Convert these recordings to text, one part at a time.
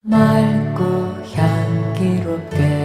맑고 향기롭게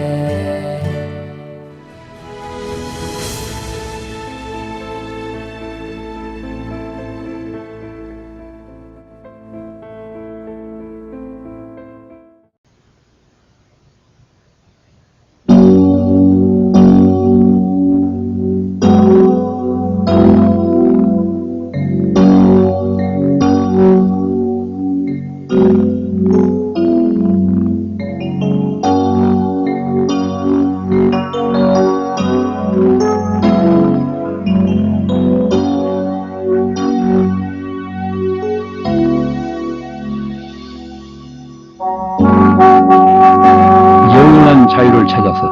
영원한 자유를 찾아서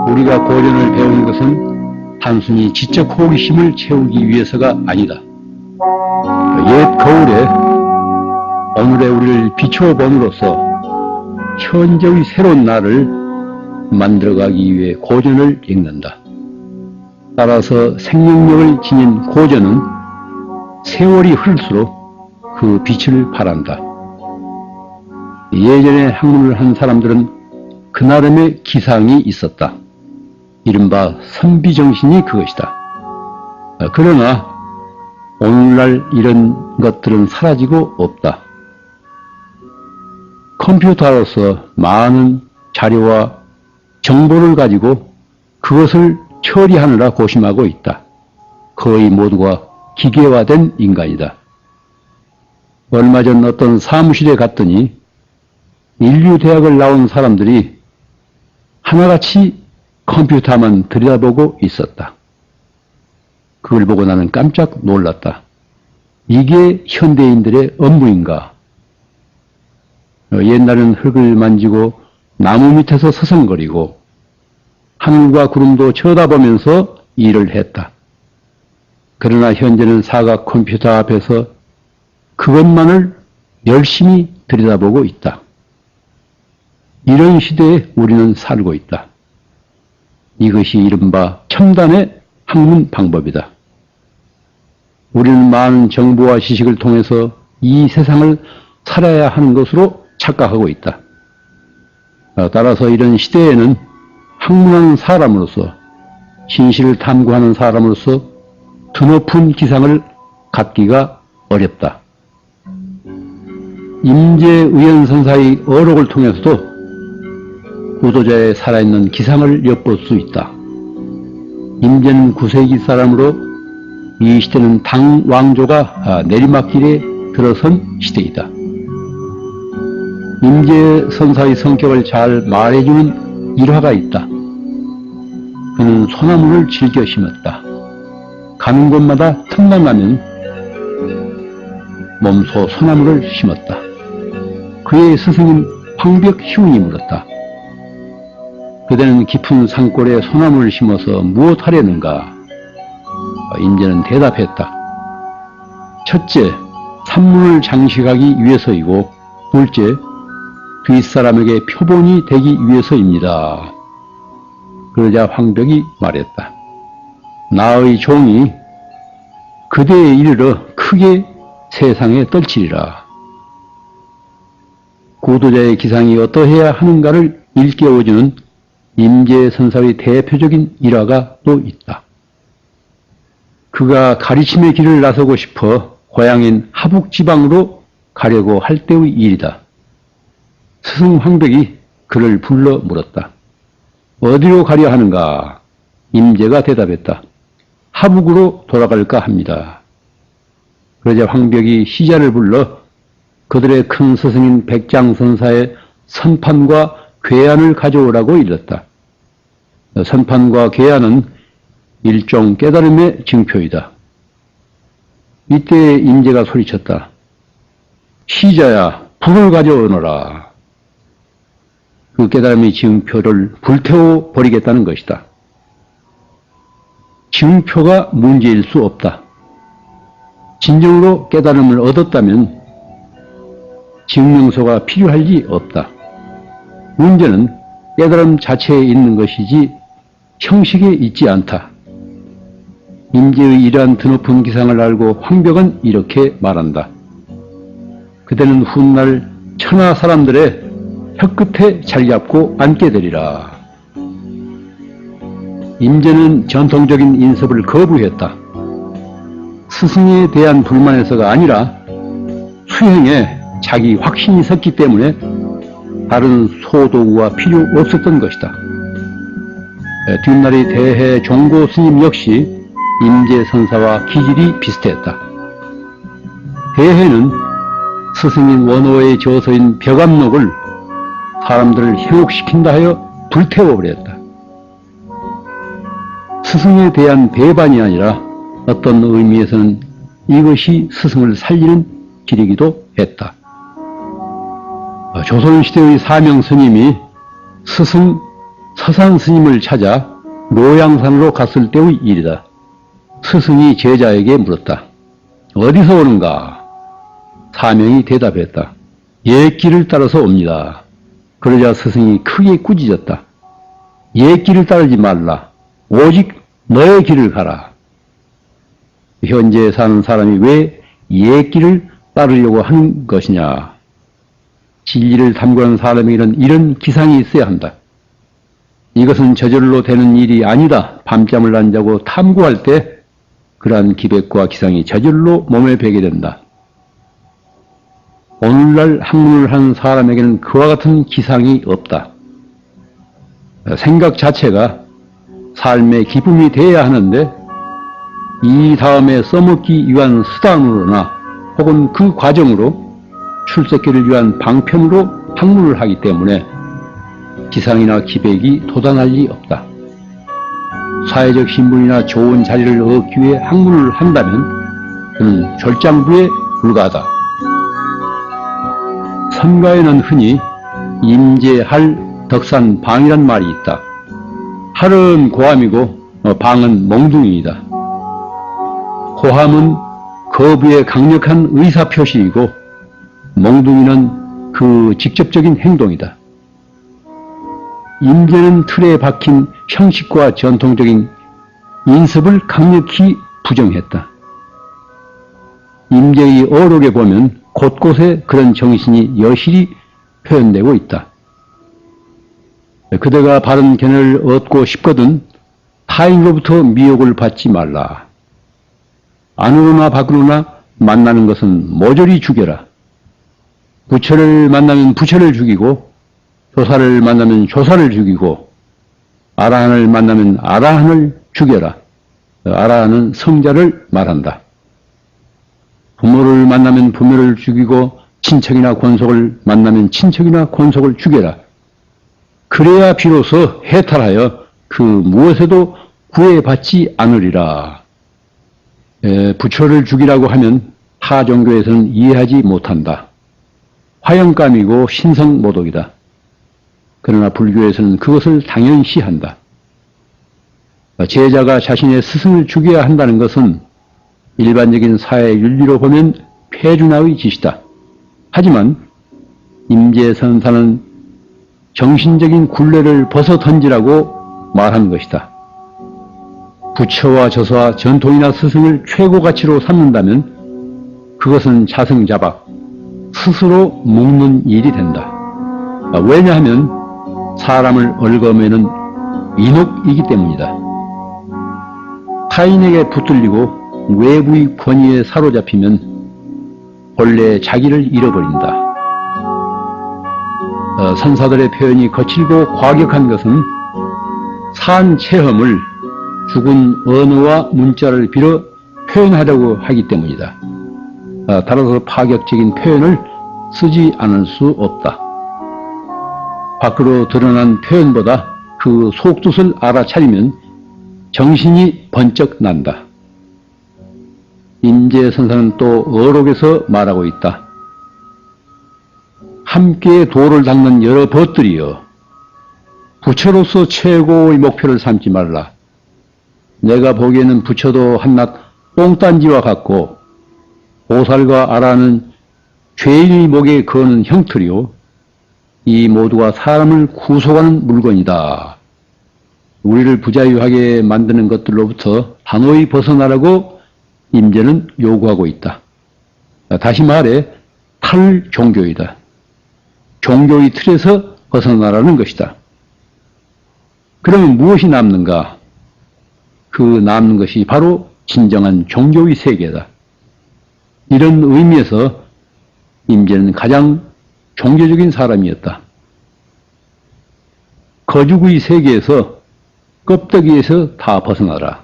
우리가 고전을 배우는 것은 단순히 지적 호기심을 채우기 위해서가 아니다. 옛 거울에 오늘의 우리를 비춰봄으로써 현재의 새로운 나를 만들어가기 위해 고전을 읽는다. 따라서 생명력을 지닌 고전은 세월이 흐를수록 그 빛을 발한다. 예전에 학문을 한 사람들은 그 나름의 기상이 있었다. 이른바 선비정신이 그것이다. 그러나 오늘날 이런 것들은 사라지고 없다. 컴퓨터로서 많은 자료와 정보를 가지고 그것을 처리하느라 고심하고 있다. 거의 모두가 기계화된 인간이다. 얼마 전 어떤 사무실에 갔더니 인류대학을 나온 사람들이 하나같이 컴퓨터만 들여다보고 있었다. 그걸 보고 나는 깜짝 놀랐다. 이게 현대인들의 업무인가? 옛날엔 흙을 만지고 나무 밑에서 서성거리고 하늘과 구름도 쳐다보면서 일을 했다. 그러나 현재는 사각 컴퓨터 앞에서 그것만을 열심히 들여다보고 있다. 이런 시대에 우리는 살고 있다. 이것이 이른바 첨단의 학문 방법이다. 우리는 많은 정보와 지식을 통해서 이 세상을 살아야 하는 것으로 착각하고 있다. 따라서 이런 시대에는 학문하는 사람으로서, 진실을 탐구하는 사람으로서 드높은 기상을 갖기가 어렵다. 임재의연선사의 어록을 통해서도 구도자의 살아있는 기상을 엿볼 수 있다. 임재는 9세기 사람으로 이 시대는 당 왕조가 내리막길에 들어선 시대이다. 임재 선사의 성격을 잘 말해주는 일화가 있다. 그는 소나무를 즐겨 심었다. 가는 곳마다 틈만 나면 몸소 소나무를 심었다. 그의 스승인 황벽희운이 물었다. 그대는 깊은 산골에 소나무를 심어서 무엇 하려는가? 임재는 대답했다. 첫째, 산문을 장식하기 위해서이고, 둘째, 뒷사람에게 표본이 되기 위해서입니다. 그러자 황벽이 말했다. 나의 종이 그대에 이르러 크게 세상에 떨치리라. 구도자의 기상이 어떠해야 하는가를 일깨워주는 임재 선사의 대표적인 일화가 또 있다. 그가 가르침의 길을 나서고 싶어 고향인 하북지방으로 가려고 할 때의 일이다. 스승 황벽이 그를 불러 물었다. 어디로 가려 하는가? 임재가 대답했다. 하북으로 돌아갈까 합니다. 그러자 황벽이 시자를 불러 그들의 큰 스승인 백장선사의 선판과 괴안을 가져오라고 일렀다. 선판과 괴안은 일종 깨달음의 증표이다. 이때 임재가 소리쳤다. 시자야, 불을 가져오너라. 그 깨달음의 증표를 불태워 버리겠다는 것이다. 증표가 문제일 수 없다. 진정으로 깨달음을 얻었다면 증명서가 필요할 리 없다. 문제는 깨달음 자체에 있는 것이지 형식에 있지 않다. 임재의 이러한 드높은 기상을 알고 황벽은 이렇게 말한다. 그대는 훗날 천하 사람들의 혀끝에 자리 잡고 앉게 되리라. 임제는 전통적인 인섭을 거부했다. 스승에 대한 불만에서가 아니라 수행에 자기 확신이 섰기 때문에 다른 소도구가 필요 없었던 것이다. 뒷날이 대해 종고 스님 역시 임제 선사와 기질이 비슷했다. 대해는 스승인 원호의 저서인 벽암록을 사람들을 현혹시킨다 하여 불태워버렸다. 스승에 대한 배반이 아니라 어떤 의미에서는 이것이 스승을 살리는 길이기도 했다. 조선시대의 사명 스님이 스승 서산 스님을 찾아 노양산으로 갔을 때의 일이다. 스승이 제자에게 물었다. 어디서 오는가? 사명이 대답했다. 옛길을 따라서 옵니다. 그러자 스승이 크게 꾸짖었다. 옛길을 따르지 말라. 오직 너의 길을 가라. 현재 사는 사람이 왜 옛길을 따르려고 하는 것이냐? 진리를 탐구하는 사람에게는 이런 기상이 있어야 한다. 이것은 저절로 되는 일이 아니다. 밤잠을 안 자고 탐구할 때 그러한 기백과 기상이 저절로 몸에 배게 된다. 오늘날 학문을 하는 사람에게는 그와 같은 기상이 없다. 생각 자체가 삶의 기쁨이 되어야 하는데 이 다음에 써먹기 위한 수단으로나 혹은 그 과정으로 출세기를 위한 방편으로 학문을 하기 때문에 기상이나 기백이 돋아날 리 없다. 사회적 신분이나 좋은 자리를 얻기 위해 학문을 한다면 그는 졸장부에 불과하다. 선가에는 흔히 임제할 덕산 방이란 말이 있다. 할은 고함이고 방은 몽둥이이다. 고함은 거부의 강력한 의사표시이고 몽둥이는 그 직접적인 행동이다. 임제는 틀에 박힌 형식과 전통적인 인습을 강력히 부정했다. 임제의 어록에 보면 곳곳에 그런 정신이 여실히 표현되고 있다. 그대가 바른 견해를 얻고 싶거든 타인으로부터 미혹을 받지 말라. 안으로나 밖으로나 만나는 것은 모조리 죽여라. 부처를 만나면 부처를 죽이고 조사를 만나면 조사를 죽이고 아라한을 만나면 아라한을 죽여라. 아라한은 성자를 말한다. 부모를 만나면 부모를 죽이고 친척이나 권속을 만나면 친척이나 권속을 죽여라. 그래야 비로소 해탈하여 그 무엇에도 구애받지 않으리라. 부처를 죽이라고 하면 타 종교에서는 이해하지 못한다. 화영감이고 신성모독이다. 그러나 불교에서는 그것을 당연시한다. 제자가 자신의 스승을 죽여야 한다는 것은 일반적인 사회 윤리로 보면 폐준화의 짓이다. 하지만 임제선사는 정신적인 굴레를 벗어 던지라고 말한 것이다. 부처와 저서와 전통이나 스승을 최고 가치로 삼는다면 그것은 자승자박, 스스로 묶는 일이 된다. 왜냐하면 사람을 얽어매는 인혹이기 때문이다. 타인에게 붙들리고 외부의 권위에 사로잡히면 본래 자기를 잃어버린다. 선사들의 표현이 거칠고 과격한 것은 산 체험을 죽은 언어와 문자를 빌어 표현하려고 하기 때문이다. 따라서 파격적인 표현을 쓰지 않을 수 없다. 밖으로 드러난 표현보다 그 속뜻을 알아차리면 정신이 번쩍 난다. 임제선사는 또 어록에서 말하고 있다. 함께 도를 닦는 여러 벗들이여 부처로서 최고의 목표를 삼지 말라. 내가 보기에는 부처도 한낱 똥단지와 같고 보살과 아라는 죄인의 목에 거는 형틀이요 이 모두가 사람을 구속하는 물건이다. 우리를 부자유하게 만드는 것들로부터 단호히 벗어나라고 임제는 요구하고 있다. 다시 말해 탈종교이다. 종교의 틀에서 벗어나라는 것이다. 그러면 무엇이 남는가? 그 남는 것이 바로 진정한 종교의 세계다. 이런 의미에서 임재는 가장 종교적인 사람이었다. 거죽의 세계에서 껍데기에서 다 벗어나라.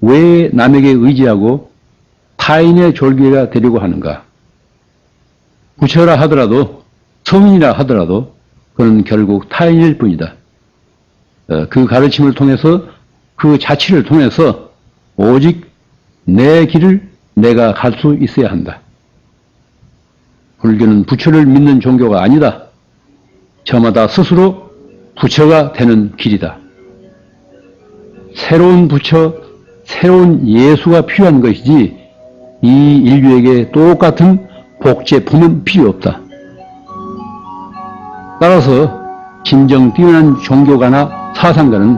왜 남에게 의지하고 타인의 졸개가 되려고 하는가? 부처라 하더라도 성인이라 하더라도 그는 결국 타인일 뿐이다. 그 가르침을 통해서 그 자치를 통해서 오직 내 길을 내가 갈 수 있어야 한다. 불교는 부처를 믿는 종교가 아니다. 저마다 스스로 부처가 되는 길이다. 새로운 부처, 새로운 예수가 필요한 것이지 이 인류에게 똑같은 복제품은 필요 없다. 따라서 진정 뛰어난 종교가나 사상가는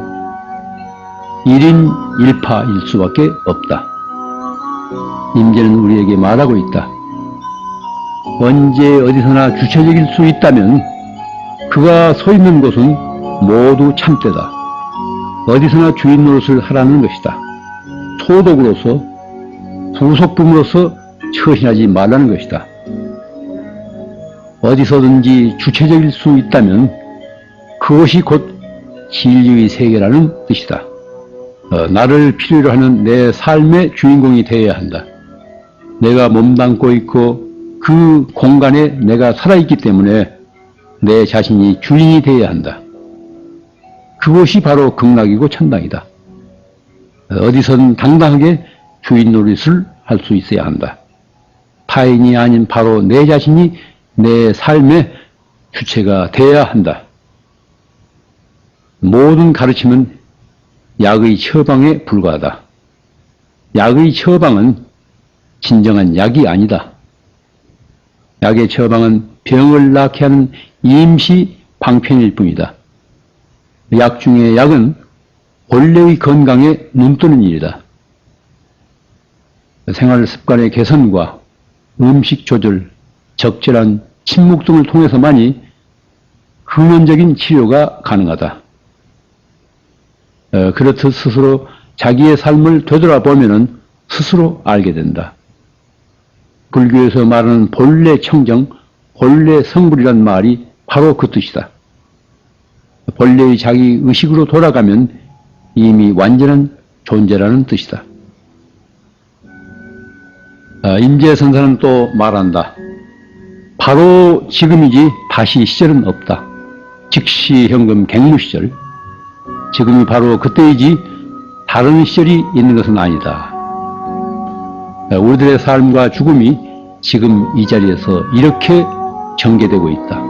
1인 1파일 수밖에 없다. 임재는 우리에게 말하고 있다. 언제 어디서나 주체적일 수 있다면 그가 서 있는 곳은 모두 참되다. 어디서나 주인 노릇을 하라는 것이다. 소독으로서 부속품으로서 처신하지 말라는 것이다. 어디서든지 주체적일 수 있다면 그것이 곧 진리의 세계라는 뜻이다. 나를 필요로 하는 내 삶의 주인공이 되어야 한다. 내가 몸담고 있고 그 공간에 내가 살아있기 때문에 내 자신이 주인이 되어야 한다. 그것이 바로 극락이고 천당이다. 어디서든 당당하게 주인 노릇을 할 수 있어야 한다. 타인이 아닌 바로 내 자신이 내 삶의 주체가 되어야 한다. 모든 가르침은 약의 처방에 불과하다. 약의 처방은 진정한 약이 아니다. 약의 처방은 병을 낫게 하는 임시 방편일 뿐이다. 약 중에 약은 본래의 건강에 눈뜨는 일이다. 생활 습관의 개선과 음식 조절, 적절한 침묵 등을 통해서만이 근원적인 치료가 가능하다. 그렇듯 스스로 자기의 삶을 되돌아보면 스스로 알게 된다. 불교에서 말하는 본래 청정, 본래 성불이란 말이 바로 그 뜻이다. 본래의 자기 의식으로 돌아가면 이미 완전한 존재라는 뜻이다. 임재선사는 또 말한다. 바로 지금이지 다시 시절은 없다. 즉시 현금 갱무 시절. 지금이 바로 그때이지 다른 시절이 있는 것은 아니다. 우리들의 삶과 죽음이 지금 이 자리에서 이렇게 전개되고 있다.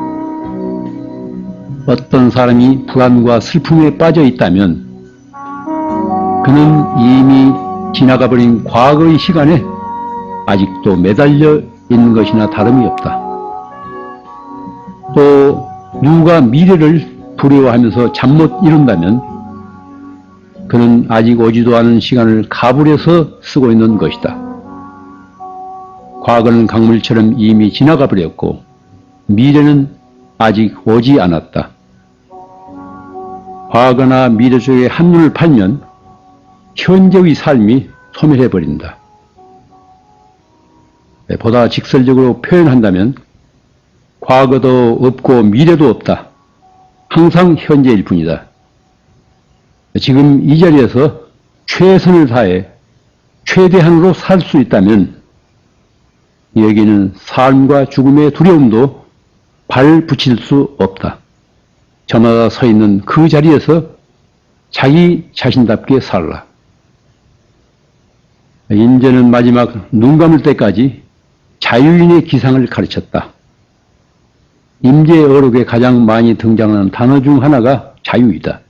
어떤 사람이 불안과 슬픔에 빠져 있다면 그는 이미 지나가 버린 과거의 시간에 아직도 매달려 있는 것이나 다름이 없다. 또 누가 미래를 두려워하면서 잠 못 이룬다면 그는 아직 오지도 않은 시간을 가불해서 쓰고 있는 것이다. 과거는 강물처럼 이미 지나가 버렸고 미래는 아직 오지 않았다. 과거나 미래 속에 한눈을 팔면 현재의 삶이 소멸해버린다. 보다 직설적으로 표현한다면 과거도 없고 미래도 없다. 항상 현재일 뿐이다. 지금 이 자리에서 최선을 다해 최대한으로 살 수 있다면 여기는 삶과 죽음의 두려움도 발 붙일 수 없다. 저마다 서 있는 그 자리에서 자기 자신답게 살라. 임재는 마지막 눈 감을 때까지 자유인의 기상을 가르쳤다. 임재 어록에 가장 많이 등장하는 단어 중 하나가 자유이다.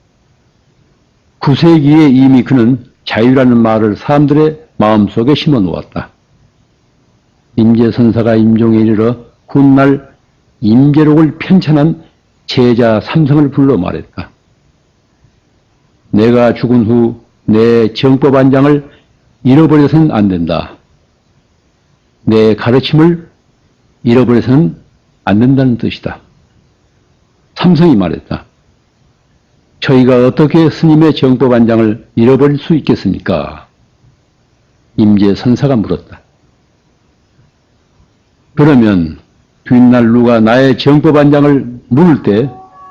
9세기에 이미 그는 자유라는 말을 사람들의 마음속에 심어 놓았다. 임재선사가 임종에 이르러 훗날 임재록을 편찬한 제자 삼성을 불러 말했다. 내가 죽은 후 내 정법 안장을 잃어버려서는 안 된다. 내 가르침을 잃어버려서는 안 된다는 뜻이다. 삼성이 말했다. 저희가 어떻게 스님의 정법안장을 잃어버릴 수 있겠습니까? 임재선사가 물었다. 그러면 뒷날 누가 나의 정법안장을 물을 때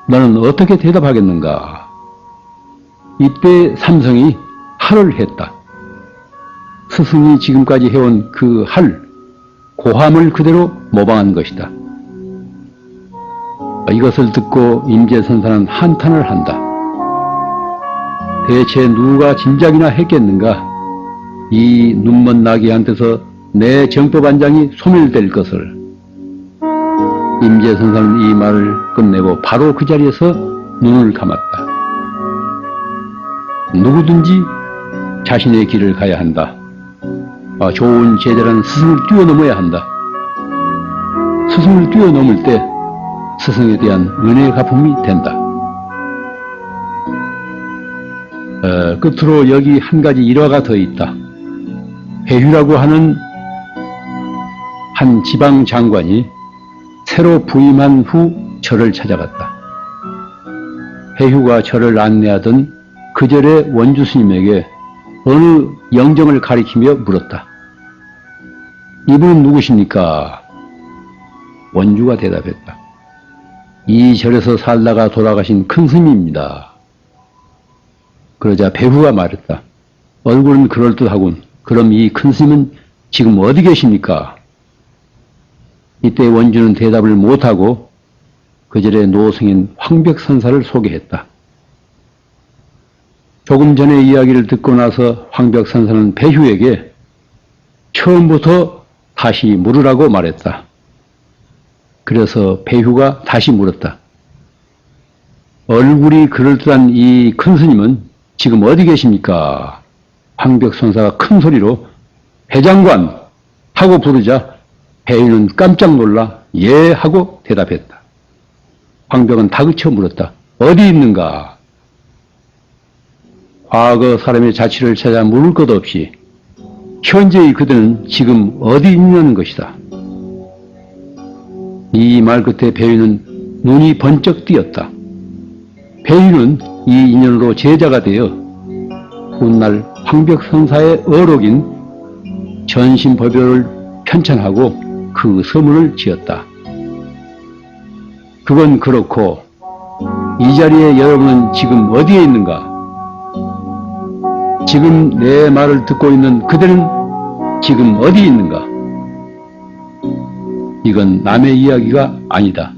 너는 어떻게 대답하겠는가? 이때 삼성이 할을 했다. 스승이 지금까지 해온 그 할, 고함을 그대로 모방한 것이다. 이것을 듣고 임재선사는 한탄을 한다. 대체 누가 진작이나 했겠는가? 이 눈먼 나귀한테서 내 정법안장이 소멸될 것을. 임재선사는 이 말을 끝내고 바로 그 자리에서 눈을 감았다. 누구든지 자신의 길을 가야 한다. 좋은 제자는 스승을 뛰어넘어야 한다. 스승을 뛰어넘을 때 스승에 대한 은혜의 갚음이 된다. 끝으로 여기 한 가지 일화가 더 있다. 배휴라고 하는 한 지방 장관이 새로 부임한 후 절을 찾아갔다. 배휴가 절을 안내하던 그 절의 원주 스님에게 어느 영정을 가리키며 물었다. 이분은 누구십니까? 원주가 대답했다. 이 절에서 살다가 돌아가신 큰 스님입니다. 그러자 배후가 말했다. 얼굴은 그럴듯하군. 그럼 이 큰 스님은 지금 어디 계십니까? 이때 원주는 대답을 못하고 그 절의 노승인 황벽선사를 소개했다. 조금 전의 이야기를 듣고 나서 황벽선사는 배휴에게 처음부터 다시 물으라고 말했다. 그래서 배휴가 다시 물었다. 얼굴이 그럴듯한 이 큰 스님은 지금 어디 계십니까? 황벽선사가 큰 소리로 배장관 하고 부르자 배휴는 깜짝 놀라 예 하고 대답했다. 황벽은 다그쳐 물었다. 어디 있는가? 과거 사람의 자취를 찾아 물을 것 없이 현재의 그들은 지금 어디 있냐는 것이다. 이 말 끝에 배휴는 눈이 번쩍 띄었다. 배휴는 이 인연으로 제자가 되어 훗날 황벽선사의 어록인 전신법요를 편찬하고 그 서문을 지었다. 그건 그렇고 이 자리에 여러분은 지금 어디에 있는가? 지금 내 말을 듣고 있는 그들은 지금 어디 있는가? 이건 남의 이야기가 아니다.